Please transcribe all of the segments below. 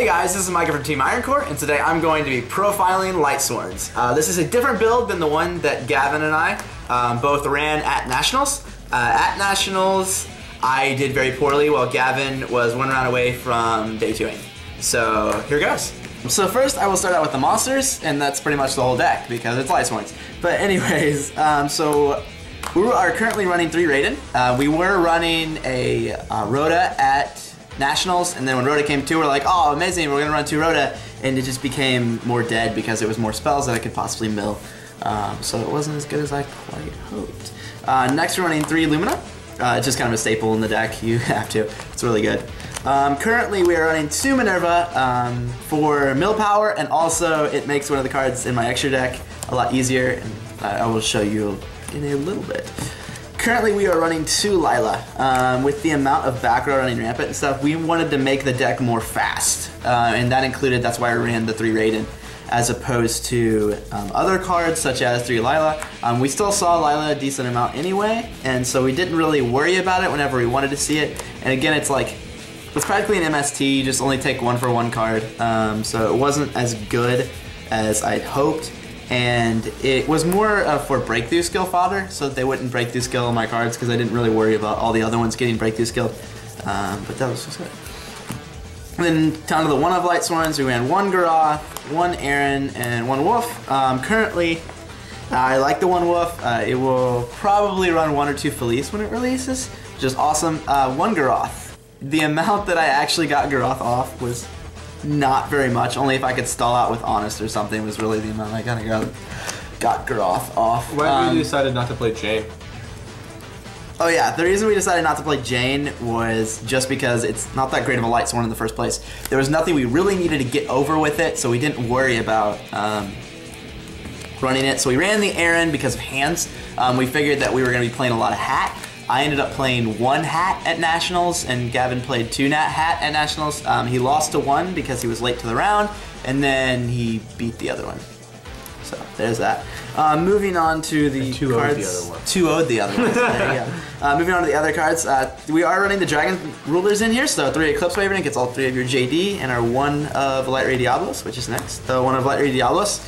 Hey guys, this is Micah from Team Ironcore, and today I'm going to be profiling Lightsworns. This is a different build than the one that Gavin and I both ran at Nationals. At Nationals, I did very poorly while Gavin was one round away from day 2ing. So here goes. So first I will start out with the monsters, and that's pretty much the whole deck because it's Lightsworns. But anyways, so we are currently running 3 Raiden. We were running a Rhoda at Nationals, and then when Rhoda came to, we're like, oh, amazing, we're gonna run 2 Rhoda, and it just became more dead because it was more spells that I could possibly mill. So it wasn't as good as I quite hoped. Next we're running 3 Lumina. It's just kind of a staple in the deck, you have to, it's really good. Currently we are running 2 Minerva for mill power, and also it makes one of the cards in my extra deck a lot easier, and I will show you in a little bit. Currently we are running 2 Lila. With the amount of back row running rampant and stuff, we wanted to make the deck more fast. And that included, that's why I ran the 3 Raiden, as opposed to other cards such as 3 Lila. We still saw Lila a decent amount anyway, and so we didn't really worry about it whenever we wanted to see it. And again, it's like, it's practically an MST, you just only take 1 for 1 card. So it wasn't as good as I'd hoped. And it was more for breakthrough skill fodder, so that they wouldn't breakthrough skill my cards, because I didn't really worry about all the other ones getting breakthrough skill. But that was just good. And then down to the 1 of Lightsworns, we ran 1 Garoth, 1 Aaron, and 1 Wolf. Currently, I like the 1 Wolf. It will probably run 1 or 2 Felice when it releases, which is awesome. 1 Garoth. The amount that I actually got Garoth off was not very much, only if I could stall out with Honest or something was really the amount I kind of got Garoth off. Why did you decided not to play Jane? Oh yeah, the reason we decided not to play Jane was just because it's not that great of a Lightsworn in the first place. There was nothing we really needed to get over with it, so we didn't worry about running it. So we ran the Aaron because of hands. We figured that we were going to be playing a lot of Hat. I ended up playing 1 Hat at Nationals, and Gavin played 2 Hat at Nationals. He lost to 1 because he was late to the round, and then he beat the other one. So there's that. Moving on to the cards. 2-0'd the other one. There you go. Moving on to the other cards. We are running the Dragon Rulers in here, so 3 Eclipse Waver, and it gets all 3 of your JD, and our 1 of Light Ray Diablos, which is next. The 1 of Light Ray Diablos.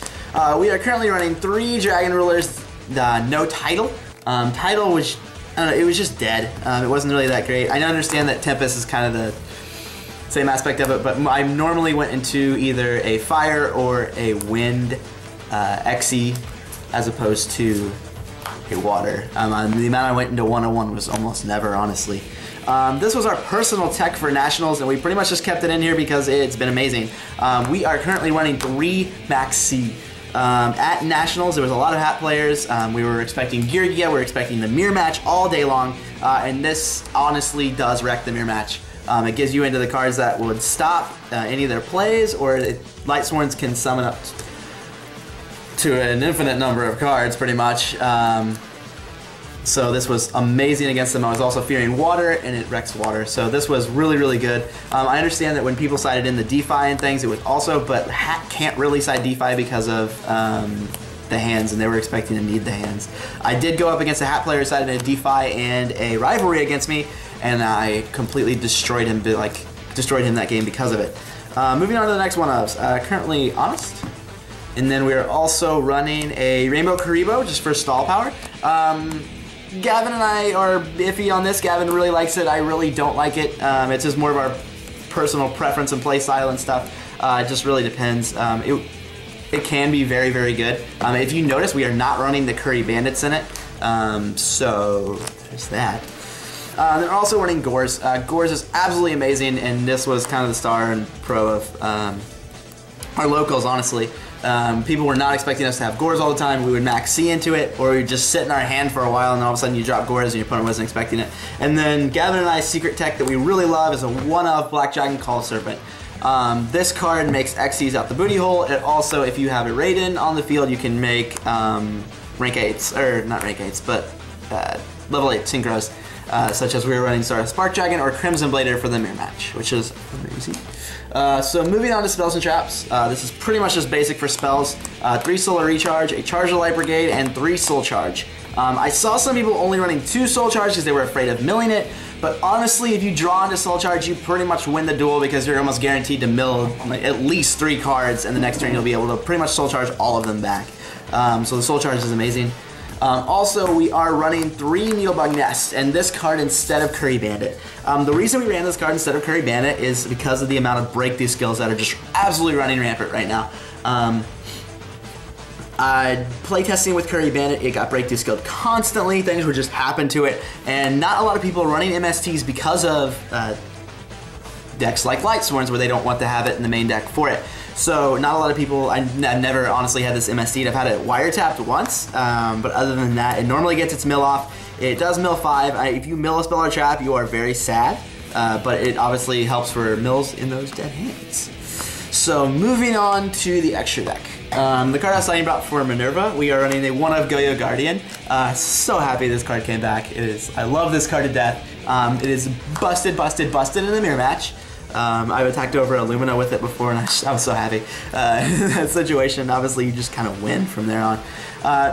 We are currently running 3 Dragon Rulers, no title. Title was, I don't know, it was just dead. It wasn't really that great. I understand that Tempest is kind of the same aspect of it, but I normally went into either a fire or a wind XE as opposed to a water. The amount I went into 101 was almost never, honestly. This was our personal tech for Nationals, and we pretty much just kept it in here because it's been amazing. We are currently running 3 Max C. At Nationals, there was a lot of Hat players. We were expecting Geargia, we were expecting the mirror match all day long, and this honestly does wreck the mirror match. It gives you into the cards that would stop any of their plays, or Lightsworns can summon up to an infinite number of cards, pretty much. So this was amazing against them. I was also fearing water, and it wrecks water. So this was really, really good. I understand that when people sided in the DeFi and things, it was also, but Hat can't really side DeFi because of the hands, and they were expecting to need the hands. I did go up against a Hat player who sided in a DeFi and a rivalry against me, and I completely destroyed him, destroyed him that game because of it. Moving on to the next one of currently Honest. And then we are also running a Rainbow Karibo just for stall power. Gavin and I are iffy on this. Gavin really likes it. I really don't like it. It's just more of our personal preference and play style and stuff. It just really depends. It can be very, very good. If you notice, we are not running the Curry Bandits in it. So there's that. They're also running Gores. Gores is absolutely amazing, and this was kind of the star and pro of our locals, honestly. People were not expecting us to have Gores all the time. We would max C into it, or we would just sit in our hand for a while, and all of a sudden you drop Gores and your opponent wasn't expecting it. And then Gavin and I's secret tech that we really love is a 1 of Black Dragon Call Serpent. This card makes XCs out the booty hole. It also, if you have a Raiden on the field, you can make rank 8s, or not rank 8s, but level 8 synchros. such as we were running Stardust Spark Dragon or Crimson Blader for the mirror match, which is amazing. So moving on to spells and traps. This is pretty much just basic for spells. 3 Solar Recharge, a Charge of Light Brigade, and 3 Soul Charge. I saw some people only running 2 Soul Charge because they were afraid of milling it, but honestly, if you draw into Soul Charge, you pretty much win the duel because you're almost guaranteed to mill like, at least 3 cards, and the next turn you'll be able to pretty much Soul Charge all of them back. So the Soul Charge is amazing. Also, we are running 3 Needlebug Nest, and this card instead of Curry Bandit. The reason we ran this card instead of Curry Bandit is because of the amount of breakthrough skills that are just absolutely running rampant right now. Playtesting with Curry Bandit, it got breakthrough skilled constantly, things would just happen to it, and not a lot of people are running MSTs because of decks like Lightsworns where they don't want to have it in the main deck for it. So not a lot of people, I've never honestly had this MST, I've had it wiretapped once, but other than that, it normally gets its mill off. It does mill 5, if you mill a spell or trap, you are very sad, but it obviously helps for mills in those dead hands. So moving on to the extra deck. The card I was talking about for Minerva, we are running a 1 of Goyo Guardian. So happy this card came back. I love this card to death. It is busted in the mirror match. I've attacked over Illumina with it before, and I was so happy. In that situation, obviously, you just kind of win from there on.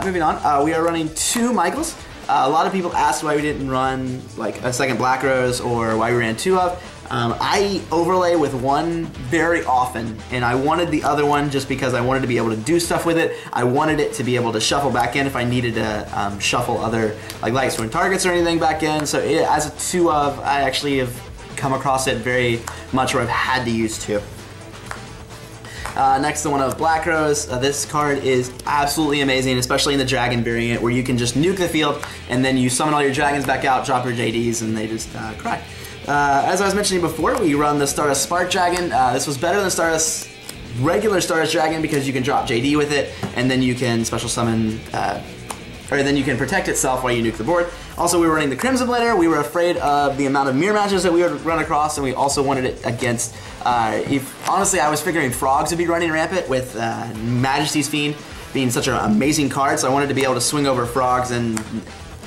Moving on, we are running 2 Michaels. A lot of people asked why we didn't run like a second Black Rose or why we ran 2 of. I overlay with 1 very often, and I wanted the other one just because I wanted to be able to do stuff with it. I wanted it to be able to shuffle back in if I needed to shuffle other like Lightsworn targets or anything back in. So as a 2 of, I actually have come across it very much where I've had to use 2. Next, the 1 of Black Rose. This card is absolutely amazing, especially in the Dragon variant where you can just nuke the field and then you summon all your dragons back out, drop your JDs, and they just cry. As I was mentioning before, we run the Stardust Spark Dragon. This was better than regular Stardust Dragon because you can drop JD with it, and then you can special summon, or then you can protect itself while you nuke the board. Also, we were running the Crimson Blader. We were afraid of the amount of mirror matches that we would run across, and we also wanted it against, honestly, I was figuring Frogs would be running rampant with Majesty's Fiend being such an amazing card, so I wanted to be able to swing over Frogs and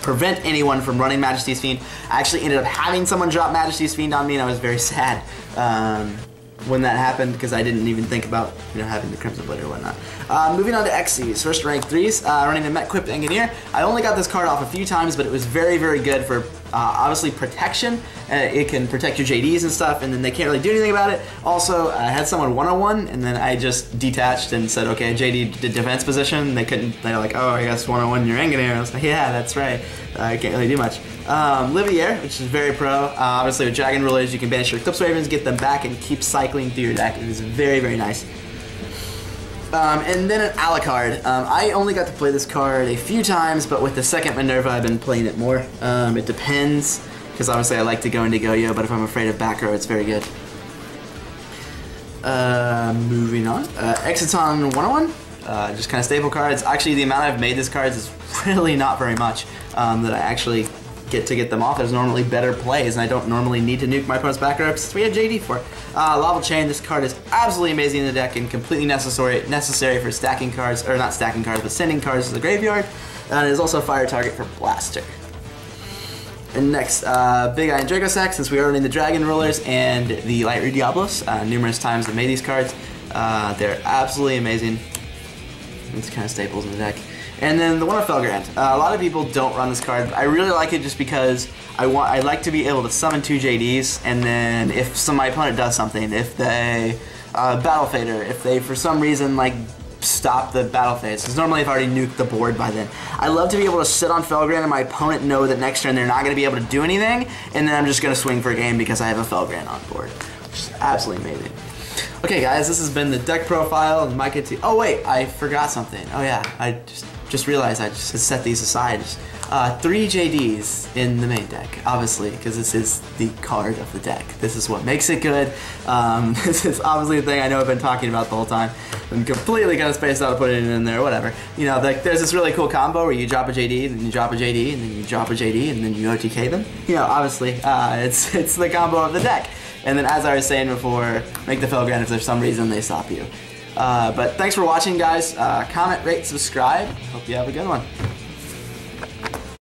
prevent anyone from running Majesty's Fiend. I actually ended up having someone drop Majesty's Fiend on me, and I was very sad when that happened because I didn't even think about having the Crimson Blade or whatnot. Moving on to XCs, first rank 3s, running a Met-equipped Engineer. I only got this card off a few times, but it was very, very good for obviously protection. It can protect your JDs and stuff, and then they can't really do anything about it. Also, I had someone 101, and then I just detached and said, okay, JD did defense position. They were like, oh, I guess 101 in your Engineer. I was like, yeah, that's right. I can't really do much. Livier, which is very pro. Obviously, with Dragon Rulers, you can banish your Eclipse Ravens, get them back, and keep cycling through your deck. It is very, very nice. And then an Alucard. I only got to play this card a few times, but with the second Minerva, I've been playing it more. It depends, because obviously I like to go into Goyo, but if I'm afraid of back row, it's very good. Moving on. Exiton 101. Just kind of staple cards. Actually, the amount I've made this cards is really not very much that I actually get them off. There's normally better plays, and I don't normally need to nuke my opponent's back row since we have JD for it. Lava Chain, this card is absolutely amazing in the deck and completely necessary for stacking cards, or not stacking cards, but sending cards to the graveyard. And it is also a fire target for Blaster. And next, Big Eye and Dracossack, since we are running the Dragon Rulers and the Light Reed Diablos, numerous times I've made these cards. They're absolutely amazing. It's kind of staples in the deck. And then the one of Felgrand. A lot of people don't run this card. I really like it just because I like to be able to summon 2 JDs, and then if my opponent does something, if they Battle Fader, if they for some reason like stop the battle phase, because normally I've already nuked the board by then. I love to be able to sit on Felgrand and my opponent know that next turn they're not going to be able to do anything, and then I'm just going to swing for a game because I have a Felgrand on board, which is absolutely amazing. Okay guys, this has been the deck profile and my kit. Oh wait, I forgot something. Oh yeah, I just realized I just set these aside. 3 JDs in the main deck, obviously, because this is the card of the deck. This is what makes it good. This is obviously the thing I know I've been talking about the whole time. I'm completely kind of spaced out to put it in there, whatever. You know, there's this really cool combo where you drop a JD, and then you drop a JD, and then you drop a JD, and then you OTK them. You know, obviously, it's the combo of the deck. And then, as I was saying before, make the Felgrand if there's some reason they stop you. But thanks for watching, guys. Comment, rate, subscribe. Hope you have a good one.